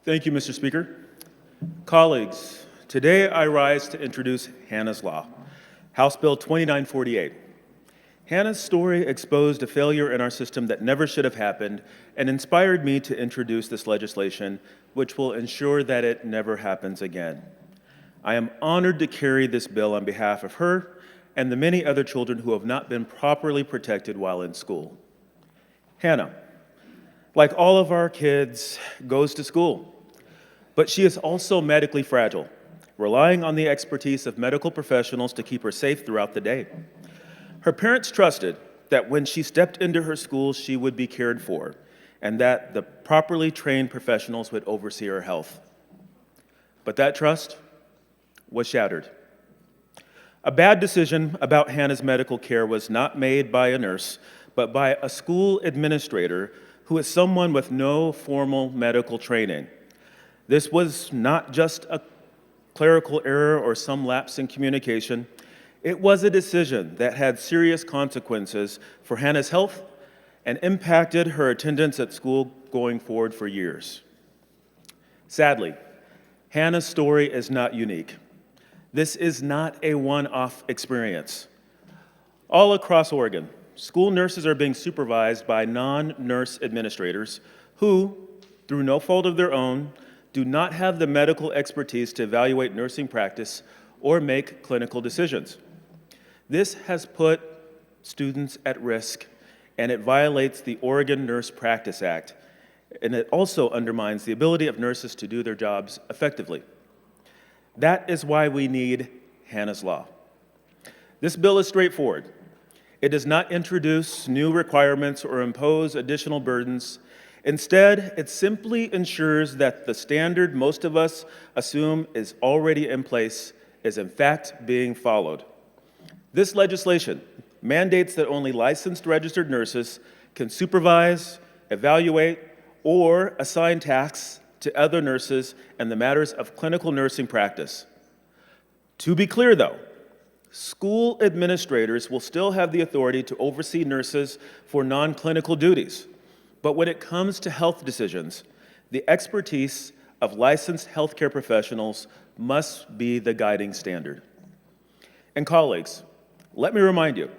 Thank you, Mr. Speaker. Colleagues, today I rise to introduce Hannah's Law, House Bill 2948. Hannah's story exposed a failure in our system that never should have happened and inspired me to introduce this legislation, which will ensure that it never happens again. I am honored to carry this bill on behalf of her and the many other children who have not been properly protected while in school. Hannah, like all of our kids, goes to school, but she is also medically fragile, relying on the expertise of medical professionals to keep her safe throughout the day. Her parents trusted that when she stepped into her school, she would be cared for, and that the properly trained professionals would oversee her health. But that trust was shattered. A bad decision about Hannah's medical care was not made by a nurse, but by a school administrator who is someone with no formal medical training. This was not just a clerical error or some lapse in communication. It was a decision that had serious consequences for Hannah's health and impacted her attendance at school going forward for years. Sadly, Hannah's story is not unique. This is not a one-off experience. All across Oregon, school nurses are being supervised by non-nurse administrators who, through no fault of their own, do not have the medical expertise to evaluate nursing practice or make clinical decisions. This has put students at risk, and it violates the Oregon Nurse Practice Act, and it also undermines the ability of nurses to do their jobs effectively. That is why we need Hannah's Law. This bill is straightforward. It does not introduce new requirements or impose additional burdens. Instead, it simply ensures that the standard most of us assume is already in place is in fact being followed. This legislation mandates that only licensed registered nurses can supervise, evaluate, or assign tasks to other nurses in the matters of clinical nursing practice. To be clear, though, school administrators will still have the authority to oversee nurses for non-clinical duties. But when it comes to health decisions, the expertise of licensed healthcare professionals must be the guiding standard. And colleagues, let me remind you,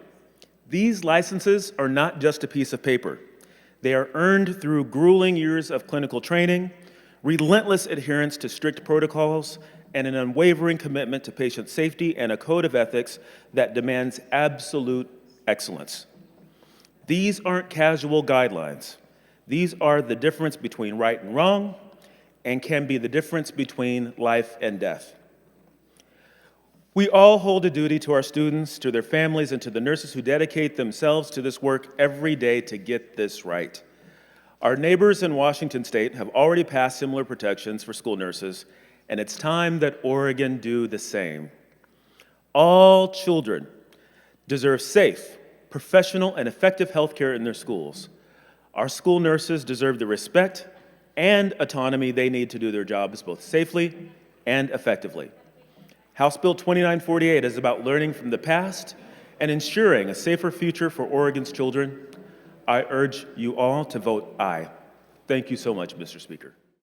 these licenses are not just a piece of paper. They are earned through grueling years of clinical training, relentless adherence to strict protocols, and an unwavering commitment to patient safety and a code of ethics that demands absolute excellence. These aren't casual guidelines. These are the difference between right and wrong, and can be the difference between life and death. We all hold a duty to our students, to their families, and to the nurses who dedicate themselves to this work every day to get this right. Our neighbors in Washington State have already passed similar protections for school nurses, and it's time that Oregon do the same. All children deserve safe, professional, and effective health care in their schools. Our school nurses deserve the respect and autonomy they need to do their jobs both safely and effectively. House Bill 2948 is about learning from the past and ensuring a safer future for Oregon's children. I urge you all to vote aye. Thank you so much, Mr. Speaker.